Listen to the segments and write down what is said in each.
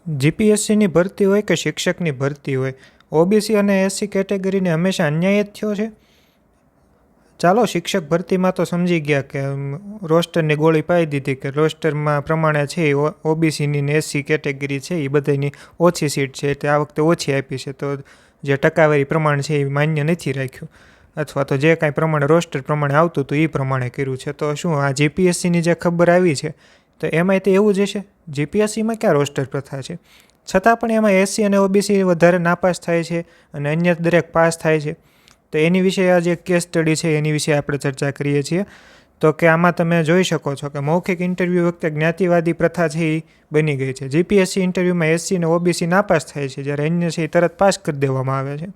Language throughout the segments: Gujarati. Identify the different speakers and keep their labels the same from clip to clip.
Speaker 1: જીપીએસસીની ભરતી હોય કે શિક્ષકની ભરતી હોય, ઓબીસી અને એસસી કેટેગરીને હંમેશા અન્યાય જ થયો છે. ચાલો શિક્ષક ભરતીમાં તો સમજી ગયા કે રોસ્ટરની ગોળી પાઈ દીધી કે રોસ્ટરમાં પ્રમાણે છે ઓબીસીની ને એસસી કેટેગરી છે એ બધાની ઓછી સીટ છે એટલે આ વખતે ઓછી આપી છે, તો જે ટકાવારી પ્રમાણ છે એ માન્ય નથી રાખ્યું, અથવા તો જે કાંઈ પ્રમાણે રોસ્ટર પ્રમાણે આવતું હતું એ પ્રમાણે કર્યું છે. તો શું આ જીપીએસસીની જે ખબર આવી છે તો એમાંય તો એવું જ હશે. જીપીએસસીમાં ક્યાં રોસ્ટર પ્રથા છે, છતાં પણ એમાં એસસી અને ઓબીસી વધારે નાપાસ થાય છે અને અન્ય દરેક પાસ થાય છે. તો એની વિશે આ જે કેસ સ્ટડી છે એની વિશે આપણે ચર્ચા કરીએ છીએ. તો કે આમાં તમે જોઈ શકો છો કે મૌખિક ઇન્ટરવ્યૂ વખતે જ્ઞાતિવાદી પ્રથા છે એ બની ગઈ છે. જીપીએસસી ઇન્ટરવ્યૂમાં એસસી અને ઓબીસી નાપાસ થાય છે, જ્યારે અન્ય છે એ તરત પાસ કરી દેવામાં આવે છે.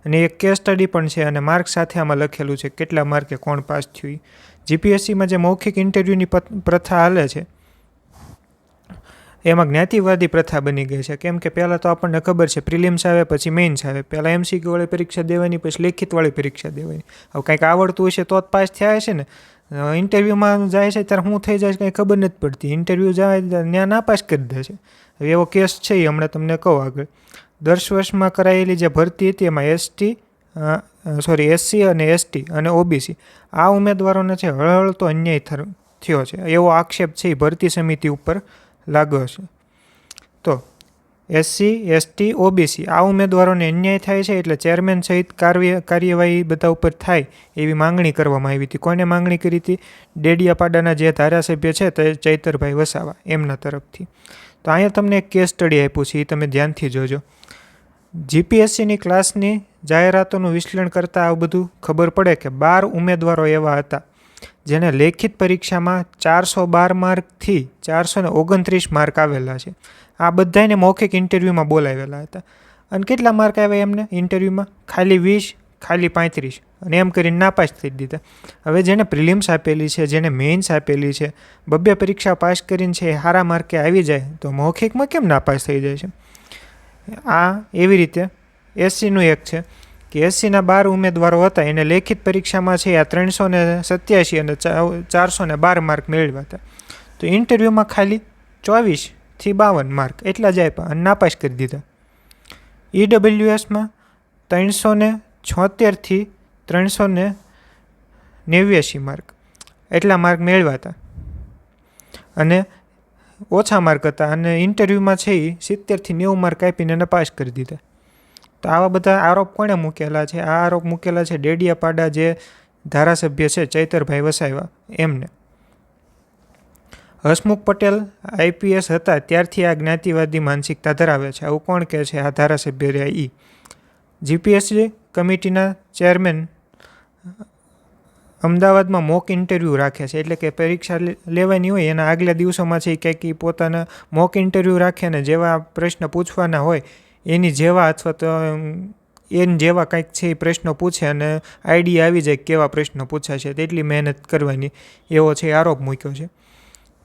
Speaker 1: અને એક કેસ સ્ટડી પણ છે અને માર્ક સાથે આમાં લખેલું છે કેટલા માર્કે કોણ પાસ થયું. જીપીએસસીમાં જે મૌખિક ઇન્ટરવ્યૂની પ્રથા હાલે છે એમાં જ્ઞાતિવાદી પ્રથા બની ગઈ છે. કેમ કે પહેલાં તો આપણને ખબર છે પ્રિલિમ્સ આવે પછી મેઇન્સ આવે, પહેલાં એમસીક્યુવાળી પરીક્ષા દેવાની પછી લેખિતવાળી પરીક્ષા દેવાની. હવે કંઈક આવડતું હશે તો જ પાસ થયા હશે ને. ઇન્ટરવ્યૂમાં જાય છે ત્યારે શું થઈ જાય છે કંઈ ખબર નથી પડતી, ઇન્ટરવ્યૂ જાય ત્યાં નાપાસ કરી દે છે. હવે એવો કેસ છે એ હમણાં તમને કહું આગળ. 10 વર્ષમાં કરાયેલી જે ભરતી હતી એમાં એસસી અને એસટી અને ઓબીસી આ ઉમેદવારોને છે હળહળતો અન્યાય થયો છે એવો આક્ષેપ છે એ ભરતી સમિતિ ઉપર લાગ્યો છે. તો એસસી એસટી ઓબીસી આ ઉમેદવારોને અન્યાય થાય છે એટલે ચેરમેન સહિત કાર્યવાહી બધા ઉપર થાય એવી માંગણી કરવામાં આવી હતી. કોને માંગણી કરી હતી? ડેડિયાપાડાના જે ધારાસભ્ય છે તે ચૈતરભાઈ વસાવા એમના તરફથી. તો અહીંયા તમને એક કેસ સ્ટડી આપ્યું છે એ તમે ધ્યાનથી જોજો. જીપીએસસીની ક્લાસની જાહેરાતોનું વિશ્લેષણ કરતાં આવું બધું ખબર પડે કે 12 ઉમેદવારો એવા હતા જેને લેખિત પરીક્ષામાં 412 માર્કથી 429 માર્ક આવેલા છે. આ બધાને મૌખિક ઇન્ટરવ્યૂમાં બોલાવેલા હતા. અને કેટલા માર્ક આવ્યા એમને ઇન્ટરવ્યૂમાં? ખાલી 20, ખાલી 35 અને એમ કરીને નાપાસ થઈ દીધા. હવે જેને પ્રિલિમ્સ આપેલી છે, જેને મેઇન્સ આપેલી છે, બબ્બે પરીક્ષા પાસ કરીને છે એ સારા માર્કે આવી જાય તો મૌખિકમાં કેમ નાપાસ થઈ જાય છે? આ એવી રીતે એસસીનું એક છે કે એસસીના 12 ઉમેદવારો હતા એને લેખિત પરીક્ષામાં છે આ 387 અને 412 માર્ક મેળવ્યા હતા. તો ઇન્ટરવ્યૂમાં ખાલી 24 થી 52 માર્ક એટલા જ આપ્યા અને નાપાસ કરી દીધા. ઈડબ્લ્યુએસમાં 376 થી 389 માર્ક એટલા માર્ક મેળવ્યા હતા અને ઓછા માર્ક હતા અને ઇન્ટરવ્યૂમાં છે એ 70 થી 90 માર્ક આપીને એને પાસ કરી દીધા. તો આવા બધા આરોપ કોણે મૂકેલા છે? આ આરોપ મૂકેલા છે ડેડિયાપાડા જે ધારાસભ્ય છે ચૈતરભાઈ વસાવા એમને. હસમુખ પટેલ આઈપીએસ હતા ત્યારથી આ જ્ઞાતિવાદી માનસિકતા ધરાવે છે. આવું કોણ કહે છે? આ ધારાસભ્ય રહ્યા ઈ. જીપીએસસી કમિટીના ચેરમેન અમદાવાદમાં મોક ઇન્ટરવ્યૂ રાખે છે, એટલે કે પરીક્ષા લેવાની હોય એના આગલા દિવસોમાં છે કંઈક પોતાના મોક ઇન્ટરવ્યૂ રાખે ને જેવા પ્રશ્ન પૂછવાના હોય એની જેવા અથવા તો એની જેવા કંઈક છે એ પ્રશ્નો પૂછે અને આઈડિયા આવી જાય કેવા પ્રશ્નો પૂછાશે તેટલી મહેનત કરવાની એવો છે આરોપ મૂક્યો છે.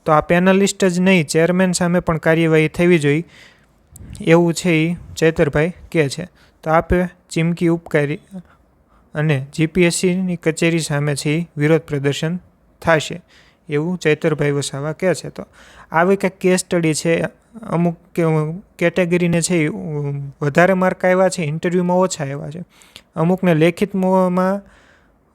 Speaker 1: તો આ પેનલિસ્ટ જ નહીં ચેરમેન સામે પણ કાર્યવાહી થવી જોઈએ એવું છે એ ચૈતરભાઈ કહે છે. તો આપે ચીમકી ઉપકારી અને જીપીએસસીની કચેરી સામે છે એ વિરોધ પ્રદર્શન થશે એવું ચૈતરભાઈ વસાવા કહે છે. તો આવી કંઈક કેસ સ્ટડી છે. અમુક કેટેગરીને છે એ વધારે માર્ક આવ્યા છે, ઇન્ટરવ્યૂમાં ઓછા આવ્યા છે. અમુકને લેખિતમાં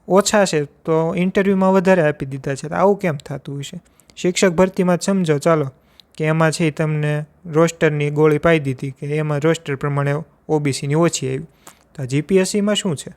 Speaker 1: ઓછા છે તો ઇન્ટરવ્યૂમાં વધારે આપી દીધા છે. તો આવું કેમ થતું હશે? શિક્ષક ભરતીમાં જ સમજો ચાલો કે એમાં છે તમને રોસ્ટરની ગોળી પાઈ દીધી કે એમાં રોસ્ટર પ્રમાણે ઓબીસીની ઓછી આવી. તો જીપીએસસીમાં શું છે?